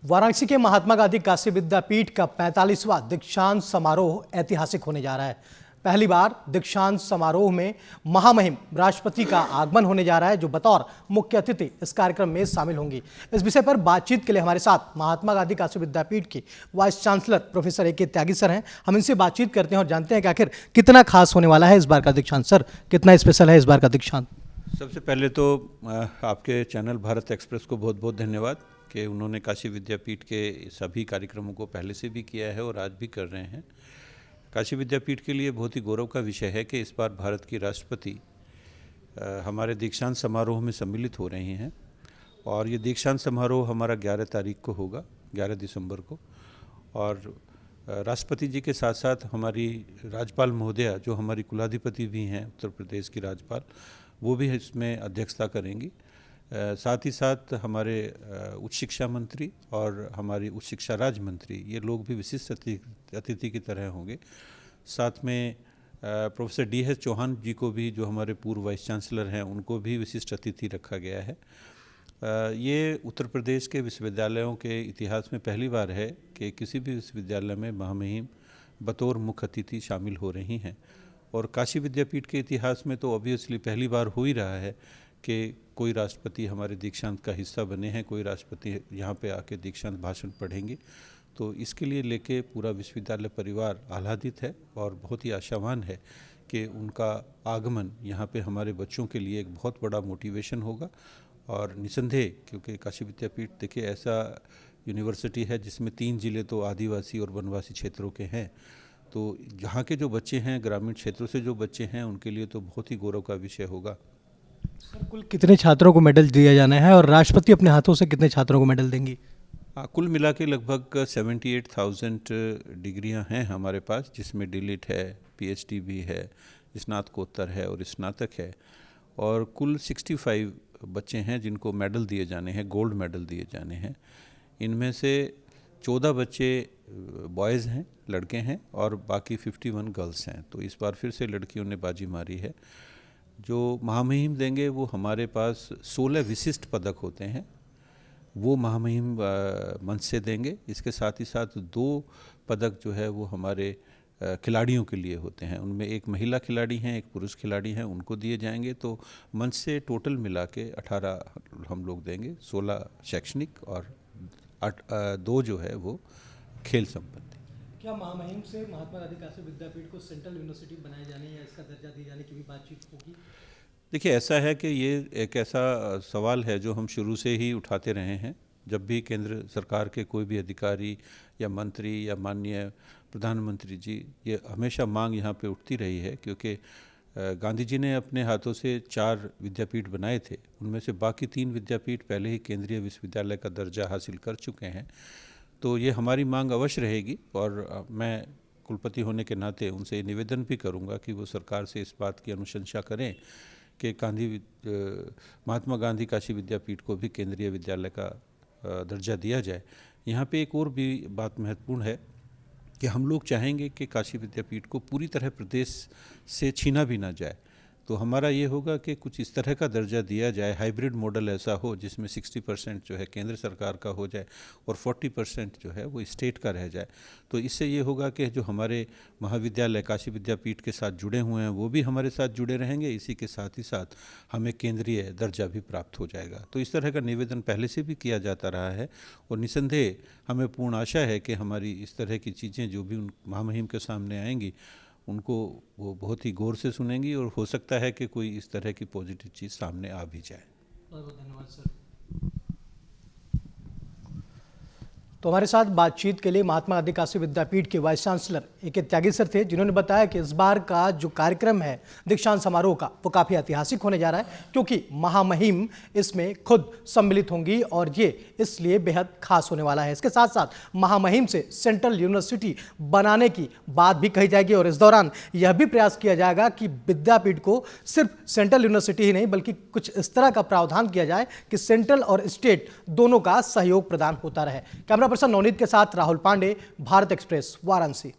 वाराणसी के महात्मा गांधी काशी विद्यापीठ का 45वां दीक्षांत समारोह ऐतिहासिक होने जा रहा है। पहली बार दीक्षांत समारोह में महामहिम राष्ट्रपति का आगमन होने जा रहा है, जो बतौर मुख्य अतिथि इस कार्यक्रम में शामिल होंगी। इस विषय पर बातचीत के लिए हमारे साथ महात्मा गांधी काशी विद्यापीठ के वाइस चांसलर प्रोफेसर ए.के. त्यागी सर हैं। हम इनसे बातचीत करते हैं और जानते हैं कि आखिर कितना खास होने वाला है इस बार का दीक्षांत। सर, कितना स्पेशल है इस बार का दीक्षांत? सबसे पहले तो आपके चैनल भारत एक्सप्रेस को बहुत बहुत धन्यवाद कि उन्होंने काशी विद्यापीठ के सभी कार्यक्रमों को पहले से भी किया है और आज भी कर रहे हैं। काशी विद्यापीठ के लिए बहुत ही गौरव का विषय है कि इस बार भारत की राष्ट्रपति हमारे दीक्षांत समारोह में सम्मिलित हो रही हैं और ये दीक्षांत समारोह हमारा 11 तारीख को होगा, 11 दिसंबर को। और राष्ट्रपति जी के साथ साथ हमारी राज्यपाल महोदया, जो हमारी कुलाधिपति भी हैं उत्तर प्रदेश की राज्यपाल, वो भी इसमें अध्यक्षता करेंगी। साथ ही साथ हमारे उच्च शिक्षा मंत्री और हमारी उच्च शिक्षा राज्य मंत्री, ये लोग भी विशिष्ट अतिथि की तरह होंगे। साथ में प्रोफेसर D.H. चौहान जी को भी, जो हमारे पूर्व वाइस चांसलर हैं, उनको भी विशिष्ट अतिथि रखा गया है। ये उत्तर प्रदेश के विश्वविद्यालयों के इतिहास में पहली बार है कि किसी भी विश्वविद्यालय में महामहिम बतौर मुख्य अतिथि शामिल हो रही हैं। और काशी विद्यापीठ के इतिहास में तो ऑब्वियसली पहली बार हो ही रहा है कि कोई राष्ट्रपति हमारे दीक्षांत का हिस्सा बने हैं, कोई राष्ट्रपति यहाँ पे आके दीक्षांत भाषण पढ़ेंगे। तो इसके लिए लेके पूरा विश्वविद्यालय परिवार आह्लादित है और बहुत ही आशावान है कि उनका आगमन यहाँ पे हमारे बच्चों के लिए एक बहुत बड़ा मोटिवेशन होगा। और निसंदेह, क्योंकि काशी विद्यापीठ देखिए ऐसा यूनिवर्सिटी है जिसमें 3 जिले तो आदिवासी और वनवासी क्षेत्रों के हैं, तो यहाँ के जो बच्चे हैं, ग्रामीण क्षेत्रों से जो बच्चे हैं, उनके लिए तो बहुत ही गौरव का विषय होगा। सर, कुल कितने छात्रों को मेडल दिया जाना है और राष्ट्रपति अपने हाथों से कितने छात्रों को मेडल देंगी? कुल मिला के लगभग 78,000 डिग्रियां हैं हमारे पास, जिसमें डिलीट है, PhD भी है, स्नातकोत्तर है और स्नातक है। और कुल 65 बच्चे हैं जिनको मेडल दिए जाने हैं, गोल्ड मेडल दिए जाने हैं। इनमें से 14 बच्चे बॉयज़ हैं, लड़के हैं, और बाकी 51 गर्ल्स हैं। तो इस बार फिर से लड़कियों ने बाजी मारी है। जो महामहिम देंगे वो हमारे पास 16 विशिष्ट पदक होते हैं, वो महामहिम मंच से देंगे। इसके साथ ही साथ 2 पदक जो है वो हमारे खिलाड़ियों के लिए होते हैं। उनमें एक महिला खिलाड़ी हैं, एक पुरुष खिलाड़ी हैं, उनको दिए जाएंगे। तो मंच से टोटल मिला के 18 हम लोग देंगे, 16 शैक्षणिक और 2 जो है वो खेल संबंधी। क्या महामहिम से महात्मा गांधी काशी विद्यापीठ को सेंट्रल यूनिवर्सिटी बनाए जाने या इसका दर्जा दिए जाने की भी बातचीत होगी? देखिए, ऐसा है कि ये एक ऐसा सवाल है जो हम शुरू से ही उठाते रहे हैं। जब भी केंद्र सरकार के कोई भी अधिकारी या मंत्री या माननीय प्रधानमंत्री जी, ये हमेशा मांग यहाँ पे उठती रही है, क्योंकि गांधी जी ने अपने हाथों से 4 विद्यापीठ बनाए थे। उनमें से बाकी 3 विद्यापीठ पहले ही केंद्रीय विश्वविद्यालय का दर्जा हासिल कर चुके हैं। तो ये हमारी मांग अवश्य रहेगी और मैं कुलपति होने के नाते उनसे निवेदन भी करूंगा कि वो सरकार से इस बात की अनुशंसा करें कि महात्मा गांधी काशी विद्यापीठ को भी केंद्रीय विद्यालय का दर्जा दिया जाए। यहाँ पे एक और भी बात महत्वपूर्ण है कि हम लोग चाहेंगे कि काशी विद्यापीठ को पूरी तरह प्रदेश से छीना भी ना जाए। तो हमारा ये होगा कि कुछ इस तरह का दर्जा दिया जाए, हाइब्रिड मॉडल ऐसा हो जिसमें 60% जो है केंद्र सरकार का हो जाए और 40% जो है वो स्टेट का रह जाए। तो इससे ये होगा कि जो हमारे महाविद्यालय काशी विद्यापीठ के साथ जुड़े हुए हैं वो भी हमारे साथ जुड़े रहेंगे, इसी के साथ ही साथ हमें केंद्रीय दर्जा भी प्राप्त हो जाएगा। तो इस तरह का निवेदन पहले से भी किया जाता रहा है और निसंदेह हमें पूर्ण आशा है कि हमारी इस तरह की चीज़ें जो भी उन महामहिम के सामने आएंगी, उनको वो बहुत ही गौर से सुनेंगी और हो सकता है कि कोई इस तरह की पॉजिटिव चीज़ सामने आ भी जाए। बहुत बहुत धन्यवाद सर। तो हमारे साथ बातचीत के लिए महात्मा गांधी काशी विद्यापीठ के वाइस चांसलर ए.के. त्यागी सर थे, जिन्होंने बताया कि इस बार का जो कार्यक्रम है दीक्षांत समारोह का, वो काफ़ी ऐतिहासिक होने जा रहा है, क्योंकि महामहिम इसमें खुद सम्मिलित होंगी और ये इसलिए बेहद खास होने वाला है। इसके साथ साथ महामहिम से सेंट्रल यूनिवर्सिटी बनाने की बात भी कही जाएगी और इस दौरान यह भी प्रयास किया जाएगा कि विद्यापीठ को सिर्फ सेंट्रल यूनिवर्सिटी ही नहीं बल्कि कुछ इस तरह का प्रावधान किया जाए कि सेंट्रल और स्टेट दोनों का सहयोग प्रदान होता रहे। कैमरा पर्सन नवनीत के साथ राहुल पांडे, भारत एक्सप्रेस, वाराणसी।